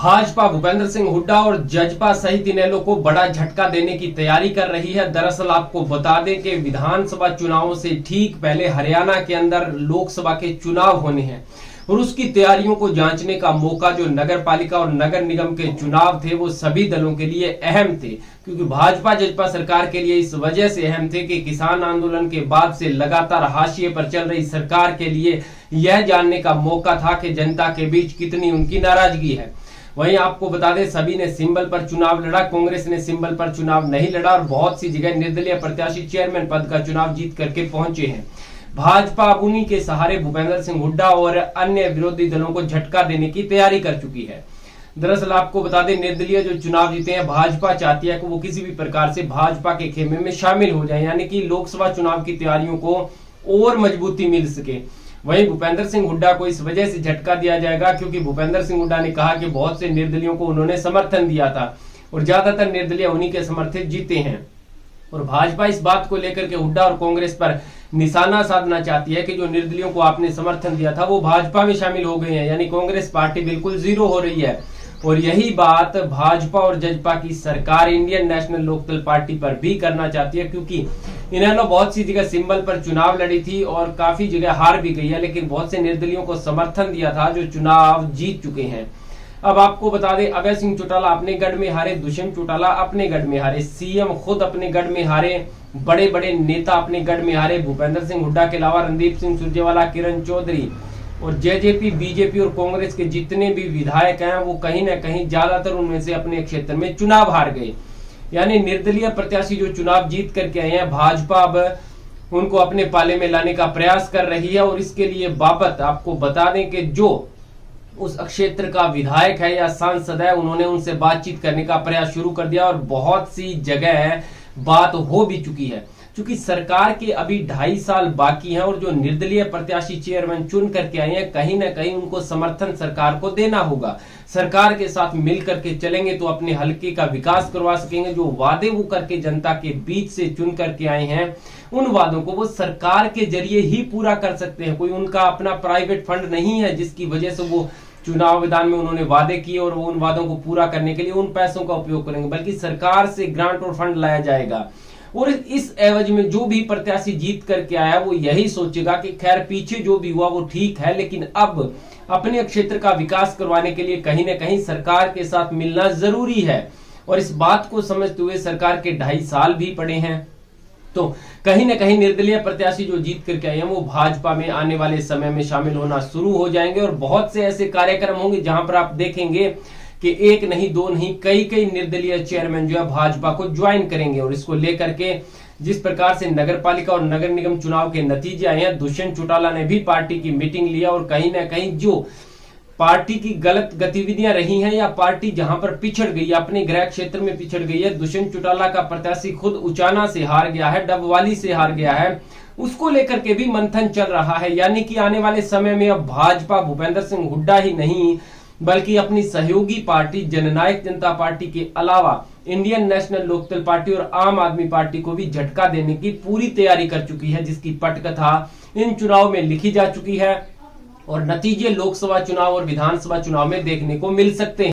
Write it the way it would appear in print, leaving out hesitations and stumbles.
भाजपा भूपेंद्र सिंह हुड्डा और जजपा सहित इनेलो को बड़ा झटका देने की तैयारी कर रही है। दरअसल आपको बता दें कि विधानसभा चुनावों से ठीक पहले हरियाणा के अंदर लोकसभा के चुनाव होने हैं और उसकी तैयारियों को जांचने का मौका जो नगर पालिका और नगर निगम के चुनाव थे वो सभी दलों के लिए अहम थे, क्योंकि भाजपा जजपा सरकार के लिए इस वजह से अहम थे कि किसान आंदोलन के बाद से लगातार हाशिए पर चल रही सरकार के लिए यह जानने का मौका था कि जनता के बीच कितनी उनकी नाराजगी है। वहीं आपको बता दें सभी ने सिंबल पर चुनाव लड़ा, कांग्रेस ने सिंबल पर चुनाव नहीं लड़ा और बहुत सी जगह निर्दलीय प्रत्याशी चेयरमैन पद का चुनाव जीत करके पहुंचे हैं। भाजपा अब उन्हीं के सहारे भूपेंद्र सिंह हुड्डा और अन्य विरोधी दलों को झटका देने की तैयारी कर चुकी है। दरअसल आपको बता दें निर्दलीय जो चुनाव जीते हैं, भाजपा चाहती है कि वो किसी भी प्रकार से भाजपा के खेमे में शामिल हो जाए, यानी कि लोकसभा चुनाव की तैयारियों को और मजबूती मिल सके। वहीं भूपेंद्र सिंह हुड्डा को इस वजह से झटका दिया जाएगा क्योंकि भूपेंद्र सिंह हुड्डा ने कहा कि बहुत से निर्दलियों को उन्होंने समर्थन दिया था और ज्यादातर निर्दलीय उन्हीं के समर्थित जीते हैं। और भाजपा इस बात को लेकर के हुड्डा और कांग्रेस पर निशाना साधना चाहती है कि जो निर्दलियों को आपने समर्थन दिया था वो भाजपा में शामिल हो गए हैं, यानी कांग्रेस पार्टी बिल्कुल जीरो हो रही है। और यही बात भाजपा और जजपा की सरकार इंडियन नेशनल लोकदल पार्टी पर भी करना चाहती है, क्योंकि इन्होंने बहुत सी जगह सिंबल पर चुनाव लड़ी थी और काफी जगह हार भी गई है, लेकिन बहुत से निर्दलियों को समर्थन दिया था जो चुनाव जीत चुके हैं। अब आपको बता दें अभय सिंह चौटाला अपने गढ़ में हारे, दुष्यंत चौटाला अपने गढ़ में हारे, सीएम खुद अपने गढ़ में हारे, बड़े बड़े नेता अपने गढ़ में हारे। भूपेंद्र सिंह हुड्डा के अलावा रणदीप सिंह सुरजेवाला, किरण चौधरी और जेजेपी, बीजेपी और कांग्रेस के जितने भी विधायक हैं वो कहीं ना कहीं ज्यादातर उनमें से अपने क्षेत्र में चुनाव हार गए। यानी निर्दलीय प्रत्याशी जो चुनाव जीत करके आए हैं, भाजपा अब उनको अपने पाले में लाने का प्रयास कर रही है। और इसके लिए बाबत आपको बता दें कि जो उस क्षेत्र का विधायक है या सांसद है, उन्होंने उनसे बातचीत करने का प्रयास शुरू कर दिया और बहुत सी जगह बात हो भी चुकी है। क्योंकि सरकार के अभी 2.5 साल बाकी हैं और जो निर्दलीय प्रत्याशी चेयरमैन चुन करके आए हैं, कहीं ना कहीं उनको समर्थन सरकार को देना होगा। सरकार के साथ मिल करके चलेंगे तो अपने हलके का विकास करवा सकेंगे। जो वादे वो करके जनता के बीच से चुन करके आए हैं, उन वादों को वो सरकार के जरिए ही पूरा कर सकते हैं। कोई उनका अपना प्राइवेट फंड नहीं है जिसकी वजह से वो चुनाव मैदान में उन्होंने वादे किए और वो उन वादों को पूरा करने के लिए उन पैसों का उपयोग करेंगे, बल्कि सरकार से ग्रांट और फंड लाया जाएगा। और इस एवज में जो भी प्रत्याशी जीत करके आया वो यही सोचेगा कि खैर पीछे जो भी हुआ वो ठीक है, लेकिन अब अपने क्षेत्र का विकास करवाने के लिए कहीं ना कहीं सरकार के साथ मिलना जरूरी है। और इस बात को समझते हुए सरकार के 2.5 साल भी पड़े हैं, तो कहीं ना कहीं निर्दलीय प्रत्याशी जो जीत करके आए हैं वो भाजपा में आने वाले समय में शामिल होना शुरू हो जाएंगे। और बहुत से ऐसे कार्यक्रम होंगे जहां पर आप देखेंगे कि एक नहीं दो नहीं कई निर्दलीय चेयरमैन जो है भाजपा को ज्वाइन करेंगे। और इसको लेकर के जिस प्रकार से नगर पालिका और नगर निगम चुनाव के नतीजे आए हैं, दुष्यंत चौटाला ने भी पार्टी की मीटिंग लिया और कहीं ना कहीं जो पार्टी की गलत गतिविधियां रही हैं या पार्टी जहां पर पिछड़ गई, अपने गृह क्षेत्र में पिछड़ गई है, दुष्यंत चौटाला का प्रत्याशी खुद उचाना से हार गया है, डबवाली से हार गया है, उसको लेकर के भी मंथन चल रहा है। यानी कि आने वाले समय में अब भाजपा भूपेंद्र सिंह हुड्डा ही नहीं बल्कि अपनी सहयोगी पार्टी जननायक जनता पार्टी के अलावा इंडियन नेशनल लोकदल पार्टी और आम आदमी पार्टी को भी झटका देने की पूरी तैयारी कर चुकी है, जिसकी पटकथा इन चुनाव में लिखी जा चुकी है और नतीजे लोकसभा चुनाव और विधानसभा चुनाव में देखने को मिल सकते हैं।